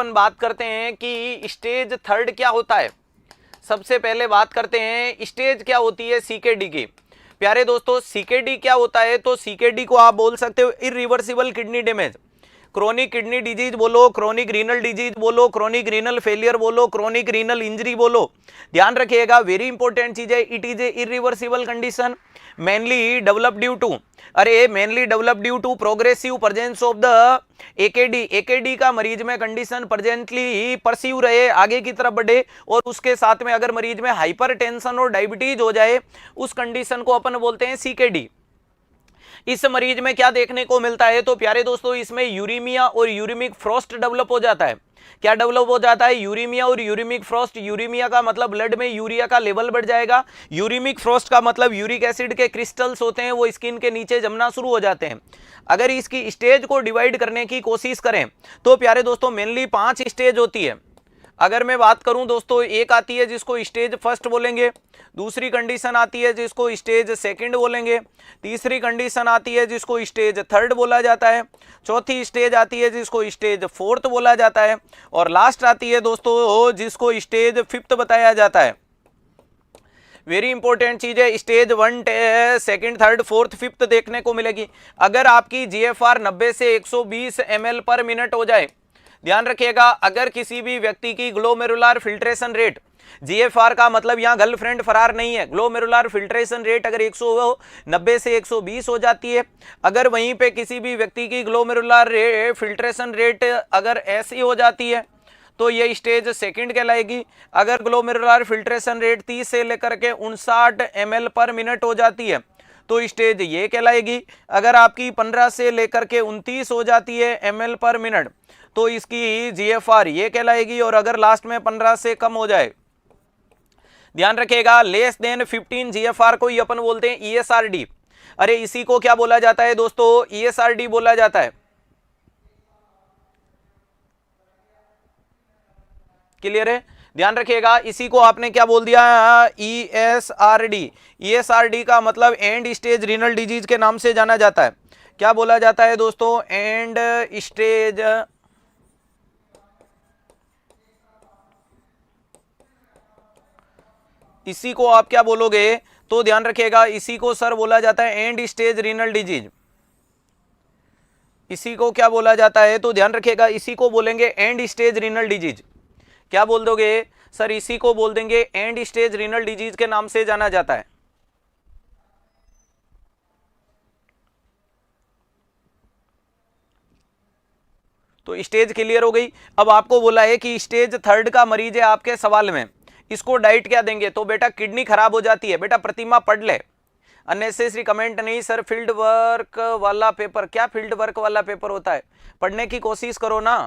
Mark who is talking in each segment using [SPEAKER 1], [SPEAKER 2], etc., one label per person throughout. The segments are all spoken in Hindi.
[SPEAKER 1] अपन बात करते हैं कि स्टेज थर्ड क्या होता है। सबसे पहले बात करते हैं स्टेज क्या होती है सीकेडी की। प्यारे दोस्तों, सीकेडी क्या होता है? तो सीकेडी को आप बोल सकते हो irreversible kidney damage. Chronic kidney disease बोलो, क्रोनिक रीनल डिजीज बोलो, क्रोनिक रीनल फेलियर बोलो, क्रोनिक रीनल इंजरी बोलो। ध्यान रखिएगा, वेरी इंपॉर्टेंट चीज है, it is a irreversible condition mainly develop due to progressive presence of the AKD. AKD का मरीज में कंडीशन प्रेजेंटली परसीव रहे, आगे की तरफ बढ़े, और उसके साथ में अगर मरीज में हाइपरटेंशन और डायबिटीज हो जाए, उस कंडीशन को अपन बोलते हैं सीकेडी। इस मरीज में क्या देखने को मिलता है? तो प्यारे दोस्तों, इसमें यूरीमिया और यूरिमिक फ्रोस्ट डेवलप हो जाता है। क्या डेवलप हो जाता है? यूरीमिया और यूरिमिक फ्रोस्ट। यूरीमिया का मतलब ब्लड में यूरिया का लेवल बढ़ जाएगा। यूरिमिक फ्रोस्ट का मतलब यूरिक एसिड के क्रिस्टल्स होते हैं, वो स्किन के नीचे जमना शुरू हो जाते हैं। अगर इसकी स्टेज को डिवाइड करने की कोशिश करें तो प्यारे दोस्तों मेनली 5 स्टेज होती है। अगर मैं बात करूं दोस्तों, एक आती है जिसको स्टेज फर्स्ट बोलेंगे, दूसरी कंडीशन आती है जिसको स्टेज सेकंड बोलेंगे, तीसरी कंडीशन आती है जिसको स्टेज थर्ड बोला जाता है, चौथी स्टेज आती है जिसको स्टेज फोर्थ बोला जाता है, और लास्ट आती है दोस्तों जिसको स्टेज फिफ्थ बताया जाता है। वेरी इंपॉर्टेंट चीज है, stage 1 second third fourth fifth देखने को मिलेगी। अगर आपकी जीएफआर 90 से 120 ml पर मिनट हो जाए, ध्यान रखिएगा, अगर किसी भी व्यक्ति की ग्लोमेरुलर फिल्ट्रेशन रेट, जीएफआर का मतलब यहां गर्लफ्रेंड फरार नहीं है, ग्लोमेरुलर फिल्ट्रेशन रेट अगर 190 से 120 हो जाती है, अगर वहीं पे किसी भी व्यक्ति की ग्लोमेरुलर फिल्ट्रेशन रेट अगर ऐसी हो जाती है तो ये स्टेज सेकंड कहलाएगी। अगर ग्लोमेरुलर फिल्ट्रेशन रेट 30 से लेकर के 59 ml पर मिनट हो जाती है तो स्टेज ये कहलाएगी। अगर आपकी 15 से लेकर के 29 हो जाती है ml पर मिनट तो इसकी जीएफआर ये कहलाएगी। और अगर लास्ट में 15 से कम हो जाए, ध्यान रखिएगा, लेस देन 15 जीएफआर को अपन बोलते हैं ईएसआरडी। अरे इसी को क्या बोला जाता है दोस्तों? ईएसआरडी बोला जाता है। क्लियर है? ध्यान रखिएगा, इसी को आपने क्या बोल दिया? ईएसआरडी। ईएसआरडी का मतलब एंड स्टेज रीनल डिजीज के नाम से जाना जाता है। क्या बोला जाता है दोस्तों? एंड स्टेज इसी को आप क्या बोलोगे? तो ध्यान रखिएगा, इसी को सर बोला जाता है एंड स्टेज रीनल डिजीज। इसी को क्या बोला जाता है? तो ध्यान रखिएगा, इसी को बोलेंगे एंड स्टेज रीनल डिजीज। क्या बोल दोगे सर? इसी को बोल देंगे एंड स्टेज रीनल डिजीज के नाम से जाना जाता है। तो स्टेज क्लियर हो गई। अब आपको बोला है कि स्टेज थर्ड का मरीज है आपके सवाल में, इसको डाइट क्या देंगे? तो बेटा किडनी खराब हो जाती है। बेटा प्रतिमा पढ़ ले, अननेसेसरी कमेंट नहीं। सर फील्ड वर्क वाला पेपर, क्या फील्ड वर्क वाला पेपर होता है? पढ़ने की कोशिश करो ना।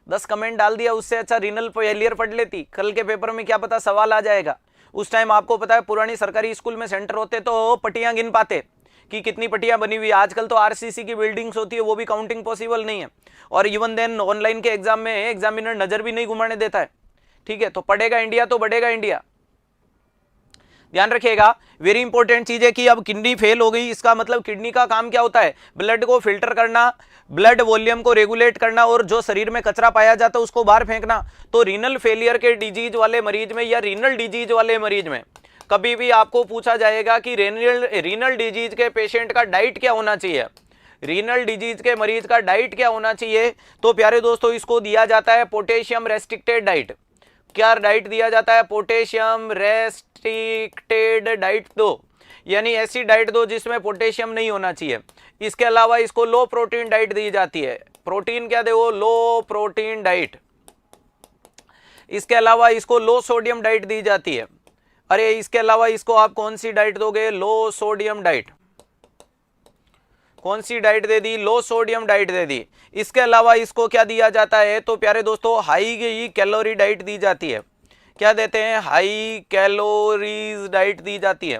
[SPEAKER 1] दस कमेंट डाल दिया, उससे अच्छा रीनल फेलियर पढ़ लेती। कल के पेपर में क्या पता सवाल आ जाएगा। उस टाइम आपको पता है पुरानी सरकारी स्कूल में सेंटर होते तो पट्टियां गिन पाते कि कितनी पट्टियां बनी हुई है। आजकल तो आरसीसी की बिल्डिंग्स होती है, वो भी काउंटिंग पॉसिबल नहीं है। और इवन देन ऑनलाइन के एग्जाम में एग्जामिनर नजर भी नहीं घुमाने देता है। ठीक है, तो पढ़ेगा इंडिया तो बढ़ेगा इंडिया। ध्यान रखिएगा, वेरी इंपॉर्टेंट चीज है कि अब किडनी फेल हो गई, इसका मतलब किडनी का काम क्या होता है? ब्लड को फिल्टर करना, ब्लड वॉल्यूम को रेगुलेट करना, और जो शरीर में कचरा पाया जाता है उसको बाहर फेंकना। तो रीनल फेलियर के डिजीज वाले मरीज में या रीनल डिजीज वाले मरीज में कभी भी आपको पूछा जाएगा कि रीनल डिजीज के पेशेंट का डाइट क्या होना चाहिए, रीनल डिजीज के मरीज का डाइट क्या होना चाहिए? तो प्यारे दोस्तों इसको दिया जाता है पोटेशियम रेस्ट्रिक्टेड डाइट। क्या डाइट दिया जाता है? पोटेशियम रेस्ट्रिक्टेड डाइट दो, यानी ऐसी डाइट दो जिसमें पोटेशियम नहीं होना चाहिए। इसके अलावा इसको लो प्रोटीन डाइट दी जाती है। प्रोटीन क्या दो? लो प्रोटीन डाइट। इसके अलावा इसको लो सोडियम डाइट दी जाती है। अरे इसके अलावा इसको आप कौन सी डाइट दोगे? लो सोडियम डाइट। कौन सी डाइट दे दी? लो सोडियम डाइट दे दी। इसके अलावा इसको क्या दिया जाता है? तो प्यारे दोस्तों हाई कैलोरी डाइट दी जाती है। क्या देते हैं? हाई कैलोरीज डाइट दी जाती है।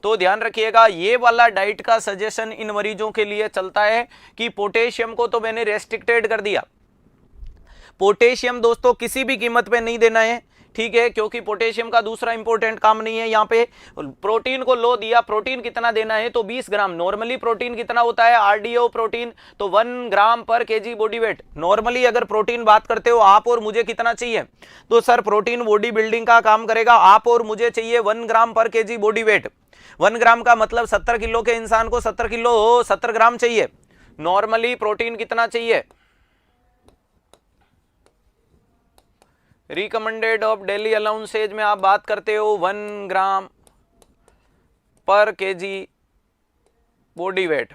[SPEAKER 1] तो ध्यान रखिएगा, ये वाला डाइट का सजेशन इन मरीजों के लिए चलता है कि पोटेशियम को तो मैंने रेस्ट्रिक्टेड कर दिया। पोटेशियम दोस्तों किसी भी कीमत पे नहीं देना है। ठीक है, क्योंकि पोटेशियम का दूसरा इंपॉर्टेंट काम नहीं है। यहाँ पे प्रोटीन को लो दिया, प्रोटीन कितना देना है तो 20 ग्राम। नॉर्मली प्रोटीन कितना होता है आरडीओ प्रोटीन, तो 1 ग्राम पर केजी बॉडी वेट। नॉर्मली अगर प्रोटीन बात करते हो आप और मुझे कितना चाहिए, तो सर प्रोटीन बॉडी बिल्डिंग का काम करेगा, आप और मुझे चाहिए 1 ग्राम पर केजी बॉडी वेट। 1 ग्राम का मतलब 70 किलो के इंसान को 70 ग्राम चाहिए। नॉर्मली प्रोटीन कितना चाहिए, रिकमेंडेड ऑफ डेली अलाउंसेज में आप बात करते हो 1 ग्राम पर केजी बॉडी वेट,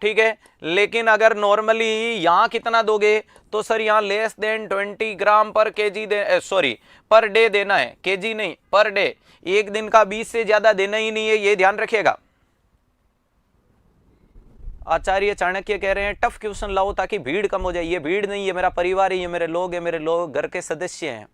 [SPEAKER 1] ठीक है। लेकिन अगर नॉर्मली यहां कितना दोगे तो सर यहां लेस देन 20 ग्राम पर केजी पर डे देना है, केजी नहीं पर डे। एक दिन का 20 से ज्यादा देना ही नहीं है, ये ध्यान रखिएगा। आचार्य चाणक्य कह रहे हैं टफ क्वेश्चन लाओ ताकि भीड़ कम हो जाए। ये भीड़ नहीं है, मेरा परिवार है, ये मेरे लोग हैं, मेरे लोग घर के सदस्य हैं।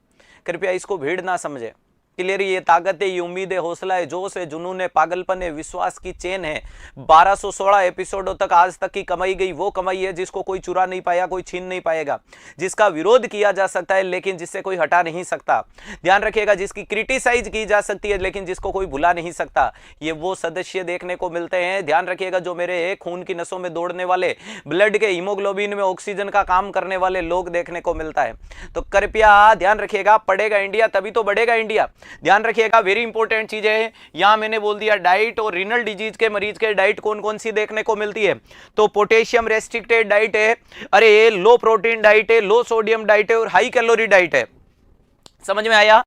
[SPEAKER 1] कृपया इसको भीड़ ना समझे। क्लियर, ये ताकत है, ये उम्मीद है, हौसला है, जोश है, जुनून है, पागलपन है, विश्वास की चेन है। 1216 एपिसोडों तक आज तक की कमाई गई वो कमाई है जिसको कोई चुरा नहीं पाया, कोई छीन नहीं पाएगा, जिसका विरोध किया जा सकता है लेकिन जिससे कोई हटा नहीं सकता। ध्यान रखिएगा, जिसकी क्रिटिसाइज की जा सकती है लेकिन जिसको कोई भुला नहीं सकता, ये वो सदस्य देखने को मिलते हैं। ध्यान रखिएगा, जो मेरे खून की नसों में दौड़ने वाले, ब्लड के हीमोग्लोबिन में ऑक्सीजन का काम करने वाले लोग देखने को मिलता है। तो कृपया ध्यान रखिएगा, पढ़ेगा इंडिया तभी तो बढ़ेगा इंडिया। ध्यान रखिएगा, वेरी इंपॉर्टेंट चीज है। यहां मैंने बोल दिया डाइट, और रीनल डिजीज के मरीज के डाइट कौन कौन सी देखने को मिलती है, तो पोटेशियम रेस्ट्रिक्टेड डाइट है, अरे लो प्रोटीन डाइट है, लो सोडियम डाइट है और हाई कैलोरी डाइट है। समझ में आया?